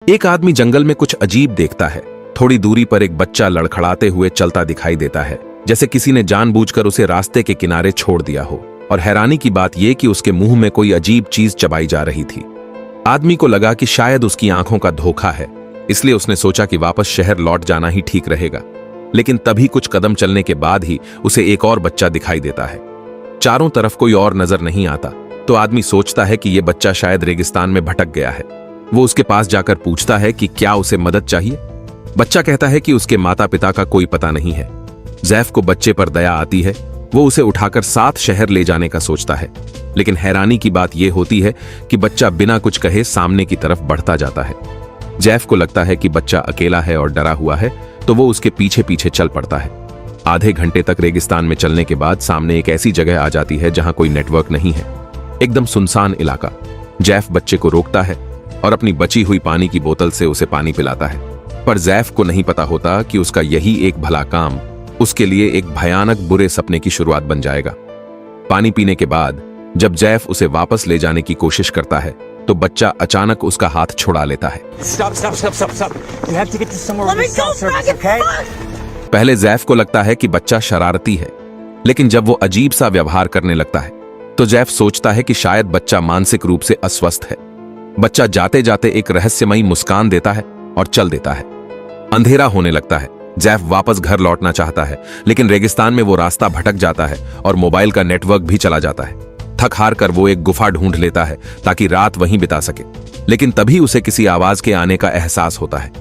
एक आदमी जंगल में कुछ अजीब देखता है। थोड़ी दूरी पर एक बच्चा लड़खड़ाते हुए चलता दिखाई देता है, जैसे किसी ने जानबूझकर उसे रास्ते के किनारे छोड़ दिया हो। और हैरानी की बात यह कि उसके मुंह में कोई अजीब चीज चबाई जा रही थी। आदमी को लगा कि शायद उसकी आंखों का धोखा है, इसलिए उसने सोचा कि वापस शहर लौट जाना ही ठीक रहेगा। लेकिन तभी कुछ कदम चलने के बाद ही उसे एक और बच्चा दिखाई देता है। चारों तरफ कोई और नजर नहीं आता, तो आदमी सोचता है कि यह बच्चा शायद रेगिस्तान में भटक गया है। वो उसके पास जाकर पूछता है कि क्या उसे मदद चाहिए। बच्चा कहता है कि उसके माता पिता का कोई पता नहीं है। जैफ को बच्चे पर दया आती है। वो उसे उठाकर साथ शहर ले जाने का सोचता है, लेकिन हैरानी की बात यह होती है कि बच्चा बिना कुछ कहे सामने की तरफ बढ़ता जाता है। जैफ को लगता है कि बच्चा अकेला है और डरा हुआ है, तो वो उसके पीछे पीछे चल पड़ता है। आधे घंटे तक रेगिस्तान में चलने के बाद सामने एक ऐसी जगह आ जाती है जहां कोई नेटवर्क नहीं है, एकदम सुनसान इलाका। जैफ बच्चे को रोकता है और अपनी बची हुई पानी की बोतल से उसे पानी पिलाता है। पर जैफ को नहीं पता होता कि उसका यही एक भला काम उसके लिए एक भयानक बुरे सपने की शुरुआत बन जाएगा। पानी पीने के बाद जब जैफ उसे वापस ले जाने की कोशिश करता है, तो बच्चा अचानक उसका हाथ छुड़ा लेता है। पहले जैफ को लगता है कि बच्चा शरारती है, लेकिन जब वो अजीब सा व्यवहार करने लगता है, तो जैफ सोचता है कि शायद बच्चा मानसिक रूप से अस्वस्थ है। बच्चा जाते जाते एक रहस्यमयी मुस्कान देता है और चल देता है। अंधेरा होने लगता है। जैफ वापस घर लौटना चाहता है, लेकिन रेगिस्तान में वो रास्ता भटक जाता है और मोबाइल का नेटवर्क भी चला जाता है। थक हार कर वो एक गुफा ढूंढ लेता है ताकि रात वहीं बिता सके। लेकिन तभी उसे किसी आवाज के आने का एहसास होता है।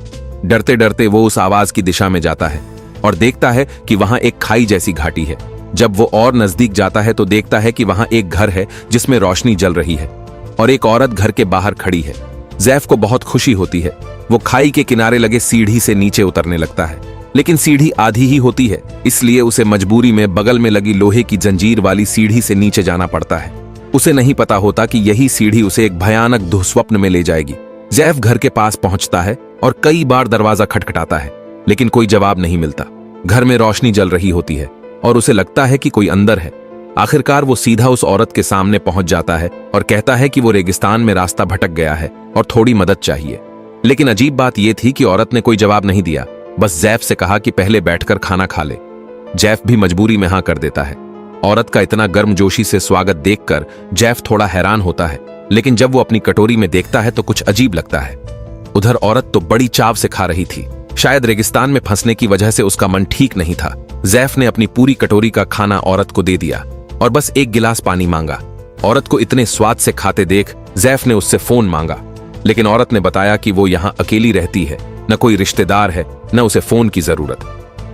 डरते डरते वो उस आवाज की दिशा में जाता है और देखता है कि वहां एक खाई जैसी घाटी है। जब वो और नजदीक जाता है तो देखता है कि वहां एक घर है जिसमें रोशनी जल रही है और एक औरत घर के बाहर खड़ी है। जैफ को बहुत खुशी होती है। वो खाई के किनारे लगे सीढ़ी से नीचे उतरने लगता है, लेकिन सीढ़ी आधी ही होती है, इसलिए उसे मजबूरी में बगल में लगी लोहे की जंजीर वाली सीढ़ी से नीचे जाना पड़ता है। उसे नहीं पता होता कि यही सीढ़ी उसे एक भयानक दुःस्वप्न में ले जाएगी। जैफ घर के पास पहुंचता है और कई बार दरवाजा खटखटाता है, लेकिन कोई जवाब नहीं मिलता। घर में रोशनी जल रही होती है और उसे लगता है कि कोई अंदर है। आखिरकार वो सीधा उस औरत के सामने पहुंच जाता है और कहता है कि वो रेगिस्तान में रास्ता भटक गया है और थोड़ी मदद चाहिए। लेकिन अजीब बात यह थी कि औरत ने कोई जवाब नहीं दिया, बस जैफ से कहा कि पहले बैठकर खाना खा ले। जैफ भी मजबूरी में हाँ कर देता है। औरत का इतना गर्मजोशी से स्वागत देखकर जैफ थोड़ा हैरान होता है, लेकिन जब वो अपनी कटोरी में देखता है तो कुछ अजीब लगता है। उधर औरत तो बड़ी चाव से खा रही थी। शायद रेगिस्तान में फंसने की वजह से उसका मन ठीक नहीं था। जैफ ने अपनी पूरी कटोरी का खाना औरत को दे दिया और बस एक गिलास पानी मांगा। औरत को इतने स्वाद से खाते देख जैफ ने उससे फोन मांगा, लेकिन औरत ने बताया कि वो यहाँ अकेली रहती है, न कोई रिश्तेदार है, न उसे फोन की जरूरत।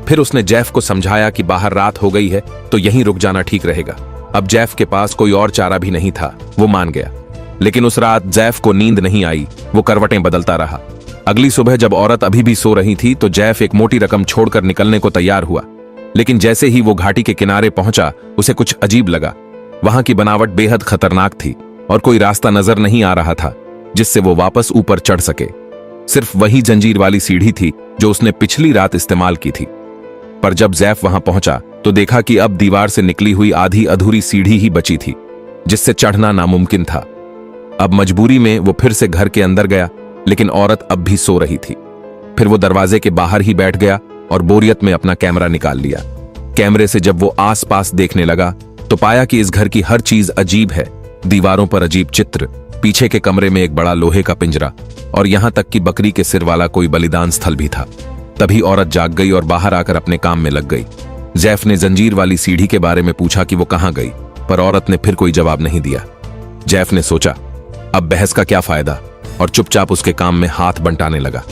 फिर उसने जैफ को समझाया कि बाहर रात हो गई है तो यहीं रुक जाना ठीक रहेगा। अब जैफ के पास कोई और चारा भी नहीं था, वो मान गया। लेकिन उस रात जैफ को नींद नहीं आई। वो करवटें बदलता रहा। अगली सुबह जब औरत अभी भी सो रही थी तो जैफ एक मोटी रकम छोड़कर निकलने को तैयार हुआ, लेकिन जैसे ही वो घाटी के किनारे पहुंचा उसे कुछ अजीब लगा। वहां की बनावट बेहद खतरनाक थी और कोई रास्ता नजर नहीं आ रहा था जिससे वो वापस ऊपर चढ़ सके। सिर्फ वही जंजीर वाली सीढ़ी थी जो उसने पिछली रात इस्तेमाल की थी। पर जब जैफ वहां पहुंचा तो देखा कि अब दीवार से निकली हुई आधी अधूरी सीढ़ी ही बची थी, जिससे चढ़ना नामुमकिन था। अब मजबूरी में वो फिर से घर के अंदर गया, लेकिन औरत अब भी सो रही थी। फिर वो दरवाजे के बाहर ही बैठ गया और बोरियत में अपना कैमरा निकाल लिया। कैमरे से जब वो आसपास देखने लगा तो पाया कि इस घर की हर चीज अजीब है। दीवारों पर अजीब चित्र, पीछे के कमरे में एक बड़ा लोहे का पिंजरा और यहां तक कि बकरी के सिर वाला कोई बलिदान स्थल भी था। तभी औरत जाग गई और बाहर आकर अपने काम में लग गई। जैफ ने जंजीर वाली सीढ़ी के बारे में पूछा कि वो कहां गई, पर औरत ने फिर कोई जवाब नहीं दिया। जैफ ने सोचा अब बहस का क्या फायदा, और चुपचाप उसके काम में हाथ बंटाने लगा।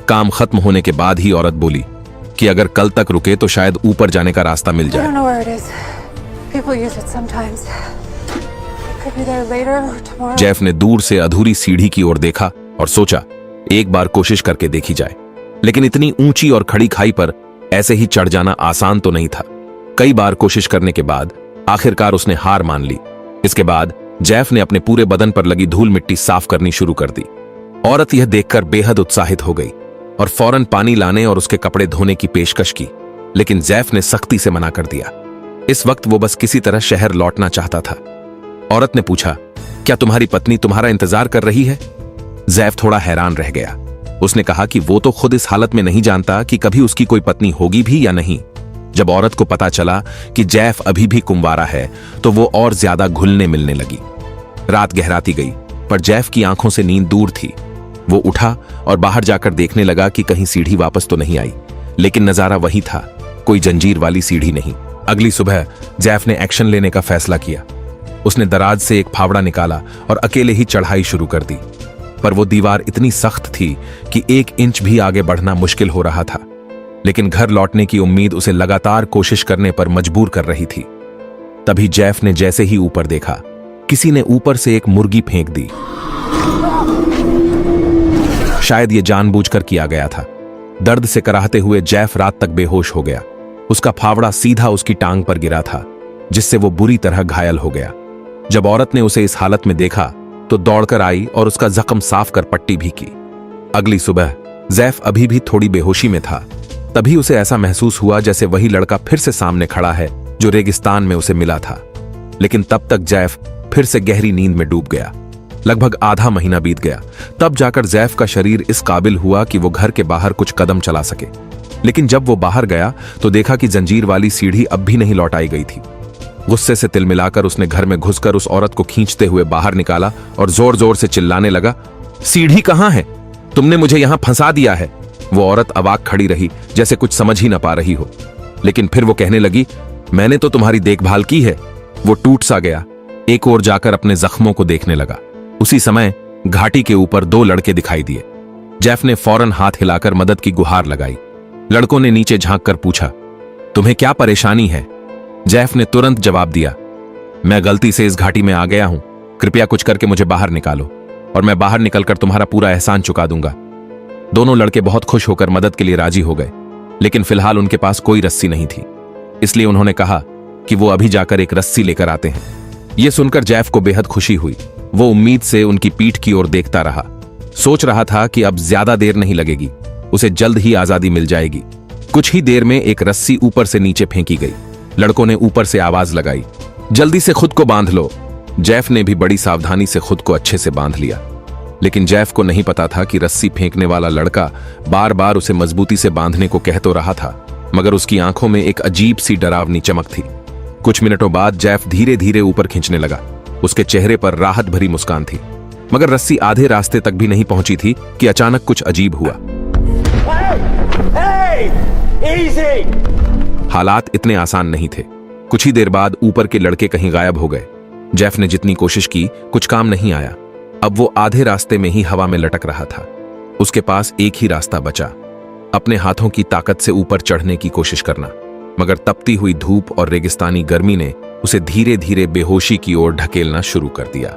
काम खत्म होने के बाद ही औरत बोली कि अगर कल तक रुके तो शायद ऊपर जाने का रास्ता मिल जाए। जैफ ने दूर से अधूरी सीढ़ी की ओर देखा और सोचा एक बार कोशिश करके देखी जाए, लेकिन इतनी ऊंची और खड़ी खाई पर ऐसे ही चढ़ जाना आसान तो नहीं था। कई बार कोशिश करने के बाद आखिरकार उसने हार मान ली। इसके बाद जैफ ने अपने पूरे बदन पर लगी धूल मिट्टी साफ करनी शुरू कर दी। औरत यह देखकर बेहद उत्साहित हो गई और फौरन पानी लाने और उसके कपड़े धोने की पेशकश की, लेकिन जैफ ने सख्ती से मना कर दिया। इस वक्त वो बस किसी तरह शहर लौटना चाहता था। औरत ने पूछा, क्या तुम्हारी पत्नी तुम्हारा इंतजार कर रही है? जैफ थोड़ा हैरान रह गया। उसने कहा कि वो तो खुद इस हालत में नहीं जानता कि कभी उसकी कोई पत्नी होगी भी या नहीं। जब औरत को पता चला कि जैफ अभी भी कुंवारा है तो वो और ज्यादा घुलने मिलने लगी। रात गहराती गई पर जैफ की आंखों से नींद दूर थी। वो उठा और बाहर जाकर देखने लगा कि कहीं सीढ़ी वापस तो नहीं आई, लेकिन नजारा वही था, कोई जंजीर वाली सीढ़ी नहीं। अगली सुबह जैफ ने एक्शन लेने का फैसला किया। उसने दराज से एक फावड़ा निकाला और अकेले ही चढ़ाई शुरू कर दी। पर वो दीवार इतनी सख्त थी कि 1 इंच भी आगे बढ़ना मुश्किल हो रहा था। लेकिन घर लौटने की उम्मीद उसे लगातार कोशिश करने पर मजबूर कर रही थी। तभी जैफ ने जैसे ही ऊपर देखा, किसी ने ऊपर से एक मुर्गी फेंक दी। शायद ये जानबूझकर किया गया था। दर्द से कराहते हुए जैफ रात तक बेहोश हो गया। उसका फावड़ा सीधा उसकी टांग पर गिरा था, जिससे वो बुरी तरह घायल हो गया। जब औरत ने उसे इस हालत में देखा तो दौड़कर आई और उसका जख्म साफ कर पट्टी भी की। अगली सुबह जैफ अभी भी थोड़ी बेहोशी में था। तभी उसे ऐसा महसूस हुआ जैसे वही लड़का फिर से सामने खड़ा है जो रेगिस्तान में उसे मिला था। लेकिन तब तक जैफ फिर से गहरी नींद में डूब गया। लगभग आधा महीना बीत गया, तब जाकर जैफ का शरीर इस काबिल हुआ कि वो घर के बाहर कुछ कदम चला सके। लेकिन जब वो बाहर गया तो देखा कि जंजीर वाली सीढ़ी अब भी नहीं लौटाई गई थी। गुस्से से तिलमिलाकर उसने घर में घुसकर उस औरत को खींचते हुए बाहर निकाला और जोर जोर से चिल्लाने लगा, सीढ़ी कहां है? तुमने मुझे यहां फंसा दिया है। वो औरत अवाक खड़ी रही, जैसे कुछ समझ ही ना पा रही हो। लेकिन फिर वो कहने लगी, मैंने तो तुम्हारी देखभाल की है। वो टूट सा गया, एक ओर जाकर अपने जख्मों को देखने लगा। उसी समय घाटी के ऊपर 2 लड़के दिखाई दिए। जैफ ने फौरन हाथ हिलाकर मदद की गुहार लगाई। लड़कों ने नीचे झांककर पूछा, तुम्हें क्या परेशानी है? जैफ ने तुरंत जवाब दिया, मैं गलती से इस घाटी में आ गया हूं, कृपया कुछ करके मुझे बाहर निकालो और मैं बाहर निकलकर तुम्हारा पूरा एहसान चुका दूंगा। दोनों लड़के बहुत खुश होकर मदद के लिए राजी हो गए, लेकिन फिलहाल उनके पास कोई रस्सी नहीं थी। इसलिए उन्होंने कहा कि वो अभी जाकर एक रस्सी लेकर आते हैं। यह सुनकर जैफ को बेहद खुशी हुई। वो उम्मीद से उनकी पीठ की ओर देखता रहा, सोच रहा था कि अब ज्यादा देर नहीं लगेगी, उसे जल्द ही आजादी मिल जाएगी। कुछ ही देर में एक रस्सी ऊपर से नीचे फेंकी गई। लड़कों ने ऊपर से आवाज लगाई, जल्दी से खुद को बांध लो। जैफ ने भी बड़ी सावधानी से खुद को अच्छे से बांध लिया। लेकिन जैफ को नहीं पता था कि रस्सी फेंकने वाला लड़का बार बार उसे मजबूती से बांधने को कह तो रहा था, मगर उसकी आंखों में एक अजीब सी डरावनी चमक थी। कुछ मिनटों बाद जैफ धीरे धीरे ऊपर खींचने लगा। उसके चेहरे पर राहत भरी मुस्कान थी, मगर रस्सी आधे रास्ते तक भी नहीं पहुंची थी कि अचानक कुछ अजीब हुआ। हालात इतने आसान नहीं थे। कुछ ही देर बाद ऊपर के लड़के कहीं गायब हो गए। जैफ ने जितनी कोशिश की, कुछ काम नहीं आया। अब वो आधे रास्ते में ही हवा में लटक रहा था। उसके पास एक ही रास्ता बचा, अपने हाथों की ताकत से ऊपर चढ़ने की कोशिश करना। मगर तपती हुई धूप और रेगिस्तानी गर्मी ने उसे धीरे धीरे बेहोशी की ओर ढकेलना शुरू कर दिया।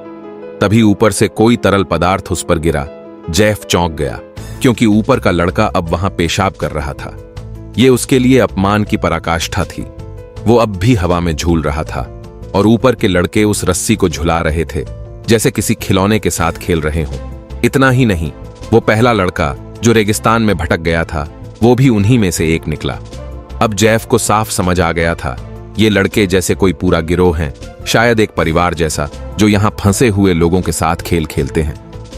तभी ऊपर से कोई तरल पदार्थ उस पर गिरा। जैफ चौंक गया, क्योंकि ऊपर का लड़का अब वहां पेशाब कर रहा था। ये उसके लिए अपमान की पराकाष्ठा थी। वो अब भी हवा में झूल रहा था और ऊपर के लड़के उस रस्सी को झुला रहे थे, जैसे किसी खिलौने के साथ खेल रहे हों। इतना ही नहीं, वो पहला लड़का जो रेगिस्तान में भटक गया था, वो भी उन्हीं में से एक निकला। अब जैफ को साफ समझ आ गया था, ये लड़के जैसे कोई पूरा गिरोह हैं, शायद एक परिवार जैसा, जो यहां फंसे हुए लोगों के साथ खेल खेलते हैं।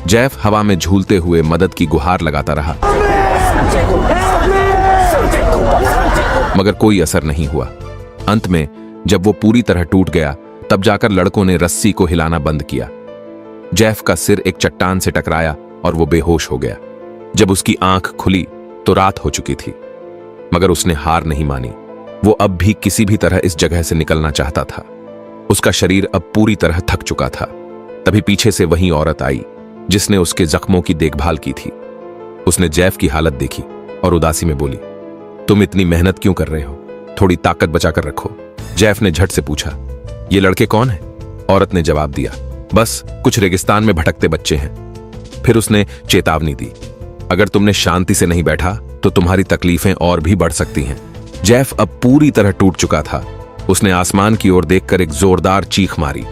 जैफ हवा में झूलते हुए मदद की गुहार लगाता रहा, मगर कोई असर नहीं हुआ। अंत में जब वो पूरी तरह टूट गया, तब जाकर लड़कों ने रस्सी को हिलाना बंद किया। जैफ का सिर एक चट्टान से टकराया और वो बेहोश हो गया। जब उसकी आंख खुली तो रात हो चुकी थी, मगर उसने हार नहीं मानी। वो अब भी किसी भी तरह इस जगह से निकलना चाहता था। उसका शरीर अब पूरी तरह थक चुका था। तभी पीछे से वही औरत आई जिसने उसके जख्मों की देखभाल की थी। उसने जैफ की हालत देखी और उदासी में बोली, तुम इतनी मेहनत क्यों कर रहे हो? थोड़ी ताकत बचाकर रखो। जैफ ने झट से पूछा, ये लड़के कौन हैं? औरत ने जवाब दिया, बस कुछ रेगिस्तान में भटकते बच्चे हैं। फिर उसने चेतावनी दी, अगर तुमने शांति से नहीं बैठा तो तुम्हारी तकलीफें और भी बढ़ सकती हैं। जैफ अब पूरी तरह टूट चुका था। उसने आसमान की ओर देखकर एक जोरदार चीख मारी।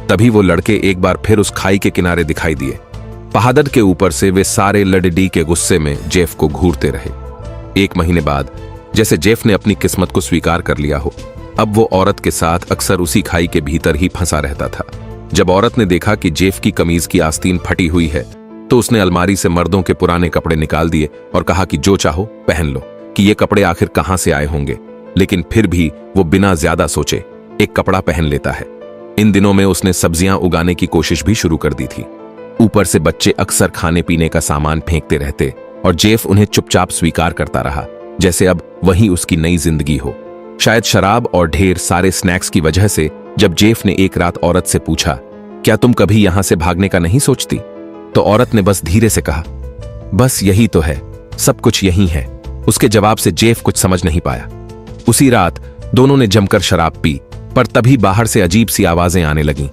तभी वो लड़के एक बार फिर उस खाई के किनारे दिखाई दिए। पहाड़ के ऊपर से वे सारे लड़डी के गुस्से में जेफ को घूरते रहे। 1 महीने बाद, जैसे जेफ ने अपनी किस्मत को स्वीकार कर लिया हो, अब वो औरत के साथ अक्सर उसी खाई के भीतर ही फंसा रहता था। जब औरत ने देखा कि जेफ की कमीज की आस्तीन फटी हुई है, तो उसने अलमारी से मर्दों के पुराने कपड़े निकाल दिए और कहा कि जो चाहो पहन लो, कि ये कपड़े आखिर कहां से आए होंगे। लेकिन फिर भी वो बिना ज्यादा सोचे एक कपड़ा पहन लेता है। इन दिनों में उसने सब्जियां उगाने की कोशिश भी शुरू कर दी थी। ऊपर से बच्चे अक्सर खाने पीने का सामान फेंकते रहते और जेफ उन्हें चुपचाप स्वीकार करता रहा, जैसे अब वही उसकी नई जिंदगी हो। शायद शराब और ढेर सारे स्नैक्स की वजह से जब जेफ ने एक रात औरत से पूछा, क्या तुम कभी यहां से भागने का नहीं सोचती, तो औरत ने बस धीरे से कहा, बस यही तो है, सब कुछ यही है। उसके जवाब से जेफ कुछ समझ नहीं पाया। उसी रात दोनों ने जमकर शराब पी, पर तभी बाहर से अजीब सी आवाजें आने लगीं।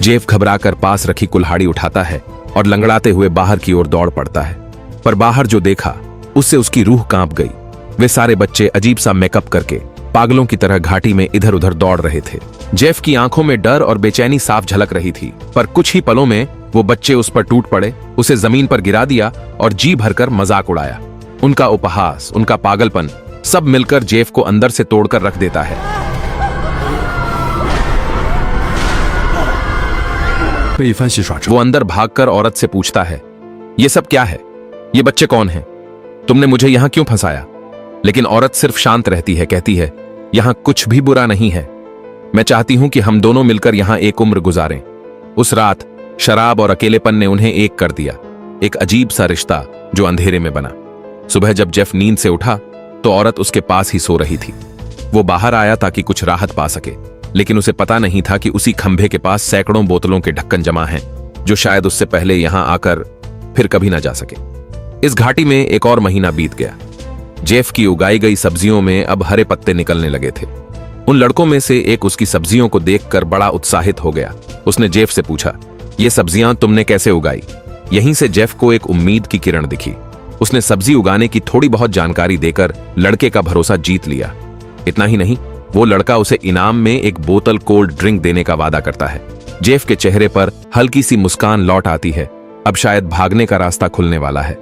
जेफ घबराकर पास रखी कुल्हाड़ी उठाता है और लंगड़ाते हुए बाहर की ओर दौड़ पड़ता है। पर बाहर जो देखा उससे उसकी रूह कांप गई। वे सारे बच्चे अजीब सा मेकअप करके पागलों की तरह घाटी में इधर उधर दौड़ रहे थे। जेफ की आंखों में डर और बेचैनी साफ झलक रही थी, पर कुछ ही पलों में वो बच्चे उस पर टूट पड़े, उसे जमीन पर गिरा दिया और जी भरकर मजाक उड़ाया। उनका उपहास, उनका पागलपन सब मिलकर जेफ को अंदर से तोड़कर रख देता है। वो अंदर भागकर औरत से पूछता है, ये सब क्या है? ये बच्चे कौन हैं? तुमने मुझे यहां क्यों फंसाया? लेकिन औरत सिर्फ शांत रहती है, कहती है, यहां कुछ भी बुरा नहीं है। मैं चाहती हूं कि हम दोनों मिलकर यहां एक उम्र गुजारें। उस रात शराब और अकेलेपन ने उन्हें एक कर दिया, एक अजीब सा रिश्ता जो अंधेरे में बना। सुबह जब जेफ नींद से उठा तो औरत उसके पास ही सो रही थी। वो बाहर आया ताकि कुछ राहत पा सके, लेकिन उसे पता नहीं था कि उसी खंभे के पास सैकड़ों बोतलों के ढक्कन जमा हैं, जो शायद उससे पहले यहां आकर फिर कभी ना जा सके। इस घाटी में एक और महीना बीत गया। जेफ की उगाई गई सब्जियों में अब हरे पत्ते निकलने लगे थे। उन लड़कों में से एक उसकी सब्जियों को देखकर बड़ा उत्साहित हो गया। उसने जेफ से पूछा, ये सब्जियां तुमने कैसे उगाई? यहीं से जेफ को एक उम्मीद की किरण दिखी। उसने सब्जी उगाने की थोड़ी बहुत जानकारी देकर लड़के का भरोसा जीत लिया। इतना ही नहीं, वो लड़का उसे इनाम में एक बोतल कोल्ड ड्रिंक देने का वादा करता है। जेफ के चेहरे पर हल्की सी मुस्कान लौट आती है। अब शायद भागने का रास्ता खुलने वाला है।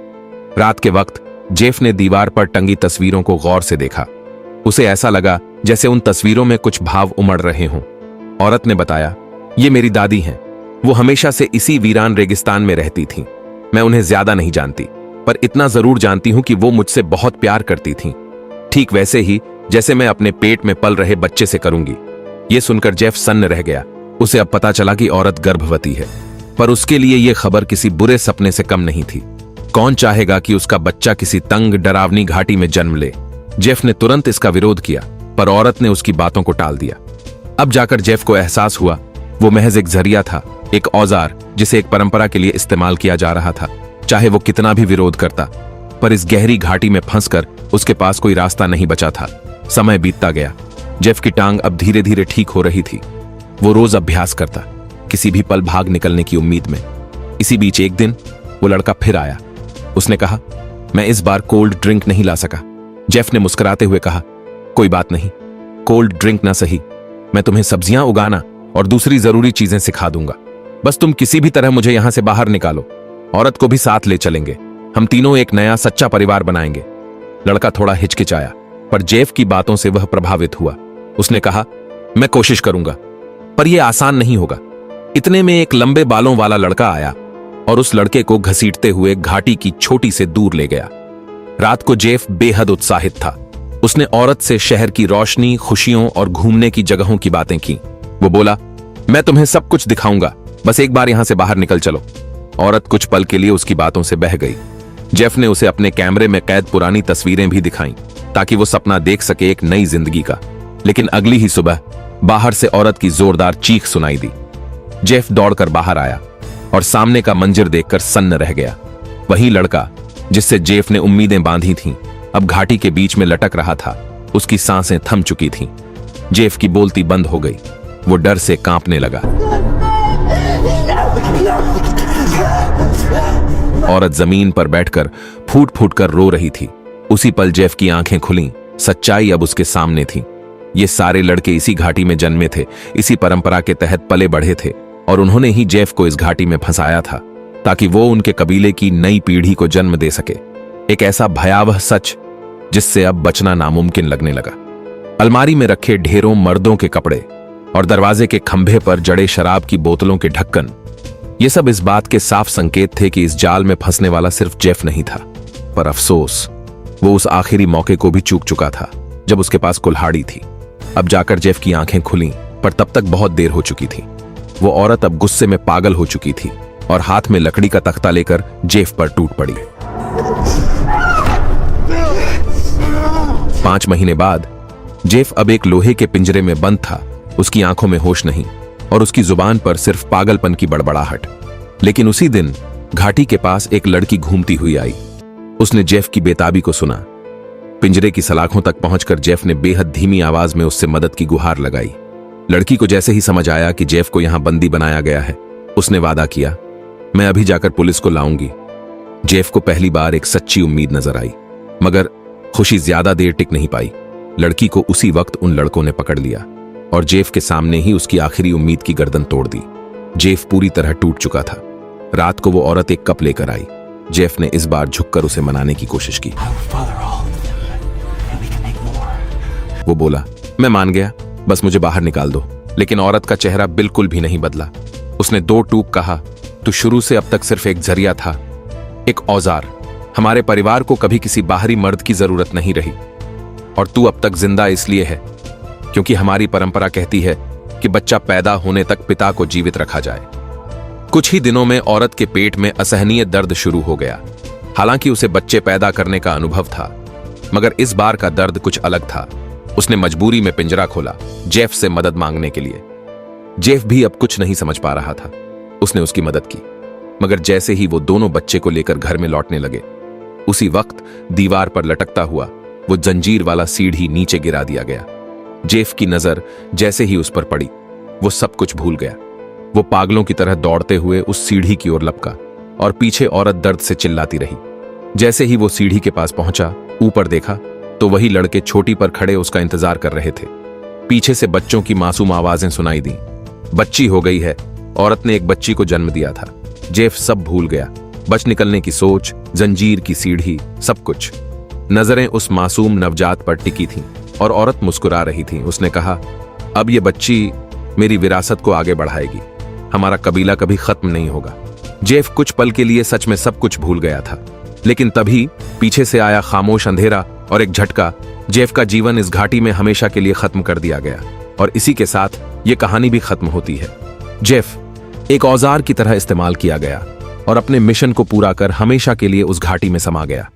रात के वक्त जेफ ने दीवार पर टंगी तस्वीरों को गौर से देखा। उसे ऐसा लगा जैसे उन तस्वीरों में कुछ भाव उमड़ रहे हों। औरत ने बताया, ये मेरी दादी हैं। वो हमेशा से इसी वीरान रेगिस्तान में रहती थीं। मैं उन्हें ज्यादा नहीं जानती, पर इतना जरूर जानती हूं कि वो मुझसे बहुत प्यार करती थीं, ठीक वैसे ही जैसे मैं अपने पेट में पल रहे बच्चे से करूंगी। ये सुनकर जेफ सन्न रह गया। उसे अब पता चला कि औरत गर्भवती है, पर उसके लिए यह खबर किसी बुरे सपने से कम नहीं थी। कौन चाहेगा कि उसका बच्चा किसी तंग डरावनी घाटी में जन्म ले? जेफ ने तुरंत इसका विरोध किया, पर औरत ने उसकी बातों को टाल दिया। अब जाकर जेफ को एहसास हुआ वो महज एक जरिया था, एक औजार जिसे एक परंपरा के लिए इस्तेमाल किया जा रहा था। चाहे वो कितना भी विरोध करता, पर इस गहरी घाटी में फंसकर उसके पास कोई रास्ता नहीं बचा था। समय बीतता गया। जेफ की टांग अब धीरे धीरे ठीक हो रही थी। वो रोज अभ्यास करता, किसी भी पल भाग निकलने की उम्मीद में। इसी बीच एक दिन वो लड़का फिर आया। उसने कहा, मैं इस बार कोल्ड ड्रिंक नहीं ला सका। जेफ ने मुस्कुराते हुए कहा, कोई बात नहीं, कोल्ड ड्रिंक ना सही, मैं तुम्हें सब्जियां उगाना और दूसरी जरूरी चीजें सिखा दूंगा। बस तुम किसी भी तरह मुझे यहां से बाहर निकालो। औरत को भी साथ ले चलेंगे। हम तीनों एक नया सच्चा परिवार बनाएंगे। लड़का थोड़ा हिचकिचाया, पर जेफ की बातों से वह प्रभावित हुआ। उसने कहा, मैं कोशिश करूंगा, पर यह आसान नहीं होगा। इतने में एक लंबे बालों वाला लड़का आया और उस लड़के को घसीटते हुए घाटी की छोटी से दूर ले गया। रात को जेफ बेहद उत्साहित था। उसने औरत से शहर की रोशनी, खुशियों और घूमने की जगहों की बातें की। वो बोला, मैं तुम्हें सब कुछ दिखाऊंगा, बस एक बार यहां से बाहर निकल चलो। औरत कुछ पल के लिए उसकी बातों से बह गई। जेफ ने उसे अपने कैमरे में कैद पुरानी तस्वीरें भी दिखाईं, ताकि वो सपना देख सके एक नई जिंदगी का। लेकिन अगली ही सुबह बाहर से औरत की जोरदार चीख सुनाई दी। जेफ दौड़कर बाहर आया और सामने का मंजर देखकर सन्न रह गया। वही लड़का जिससे जेफ ने उम्मीदें बांधी थीं, अब घाटी के बीच में लटक रहा था। उसकी सांसें थम चुकी थीं। जेफ की बोलती बंद हो गई। वो डर से कांपने लगा। औरत जमीन पर बैठकर फूट फूट कर रो रही थी। उसी पल जेफ की आंखें खुलीं। सच्चाई अब उसके सामने थी। ये सारे लड़के इसी घाटी में जन्मे थे, इसी परंपरा के तहत पले बढ़े थे, और उन्होंने ही जेफ को इस घाटी में फंसाया था ताकि वो उनके कबीले की नई पीढ़ी को जन्म दे सके। एक ऐसा भयावह सच जिससे अब बचना नामुमकिन लगने लगा। अलमारी में रखे ढेरों मर्दों के कपड़े और दरवाजे के खंभे पर जड़े शराब की बोतलों के ढक्कन, ये सब इस बात के साफ संकेत थे कि इस जाल में फंसने वाला सिर्फ जेफ नहीं था, पर अफसोस वो उस आखिरी मौके को भी चूक चुका था जब उसके पास कुल्हाड़ी थी। अब जाकर जेफ की आंखें खुलीं, पर तब तक बहुत देर हो चुकी थी। वो औरत अब गुस्से में पागल हो चुकी थी और हाथ में लकड़ी का तख्ता लेकर जेफ पर टूट पड़ी। 5 महीने बाद जेफ अब एक लोहे के पिंजरे में बंद था। उसकी आंखों में होश नहीं और उसकी जुबान पर सिर्फ पागलपन की बड़बड़ाहट। लेकिन उसी दिन घाटी के पास एक लड़की घूमती हुई आई। उसने जेफ की बेताबी को सुना। पिंजरे की सलाखों तक पहुंचकर जेफ ने बेहद धीमी आवाज में उससे मदद की गुहार लगाई। लड़की को जैसे ही समझ आया कि जेफ को यहां बंदी बनाया गया है, उसने वादा किया, मैं अभी जाकर पुलिस को लाऊंगी। जेफ को पहली बार एक सच्ची उम्मीद नजर आई, मगर खुशी ज्यादा देर टिक नहीं पाई। लड़की को उसी वक्त उन लड़कों ने पकड़ लिया और जेफ के सामने ही उसकी आखिरी उम्मीद की गर्दन तोड़ दी। जेफ पूरी तरह टूट चुका था। रात को वो औरत एक कप लेकर आई। जेफ ने इस बार झुककर उसे मनाने की कोशिश की। वो बोला, मैं मान गया, बस मुझे बाहर निकाल दो। लेकिन औरत का चेहरा बिल्कुल भी नहीं बदला। उसने 2 टूक कहा, तू शुरू से अब तक सिर्फ एक जरिया था, एक औजार। हमारे परिवार को कभी किसी बाहरी मर्द की जरूरत नहीं रही और तू अब तक जिंदा इसलिए है क्योंकि हमारी परंपरा कहती है कि बच्चा पैदा होने तक पिता को जीवित रखा जाए। कुछ ही दिनों में औरत के पेट में असहनीय दर्द शुरू हो गया। हालांकि उसे बच्चे पैदा करने का अनुभव था, मगर इस बार का दर्द कुछ अलग था। उसने मजबूरी में पिंजरा खोला जेफ से मदद मांगने के लिए। जेफ भी अब कुछ नहीं समझ पा रहा था। उसने उसकी मदद की, मगर जैसे ही वो दोनों बच्चे को लेकर घर में लौटने लगे, उसी वक्त दीवार पर लटकता हुआ वो जंजीर वाला सीढ़ी नीचे गिरा दिया गया। जेफ की नजर जैसे ही उस पर पड़ी, वो सब कुछ भूल गया। वो पागलों की तरह दौड़ते हुए उस सीढ़ी की ओर लपका और पीछे औरत दर्द से चिल्लाती रही। जैसे ही वो सीढ़ी के पास पहुंचा, ऊपर देखा तो वही लड़के चोटी पर खड़े उसका इंतजार कर रहे थे। पीछे से बच्चों की मासूम आवाजें सुनाई दी। बच्ची हो गई है, औरत ने एक बच्ची को जन्म दिया था। जेफ सब भूल गया, बच निकलने की सोच, जंजीर की सीढ़ी, सब कुछ। नजरें उस मासूम नवजात पर टिकी थीं और औरत मुस्कुरा रही थी। उसने कहा, अब ये बच्ची मेरी विरासत को आगे बढ़ाएगी, हमारा कबीला कभी खत्म नहीं होगा। जेफ कुछ पल के लिए सच में सब कुछ भूल गया था, लेकिन तभी पीछे से आया खामोश अंधेरा और एक झटका। जेफ का जीवन इस घाटी में हमेशा के लिए खत्म कर दिया गया और इसी के साथ ये कहानी भी खत्म होती है। जेफ एक औजार की तरह इस्तेमाल किया गया और अपने मिशन को पूरा कर हमेशा के लिए उस घाटी में समा गया।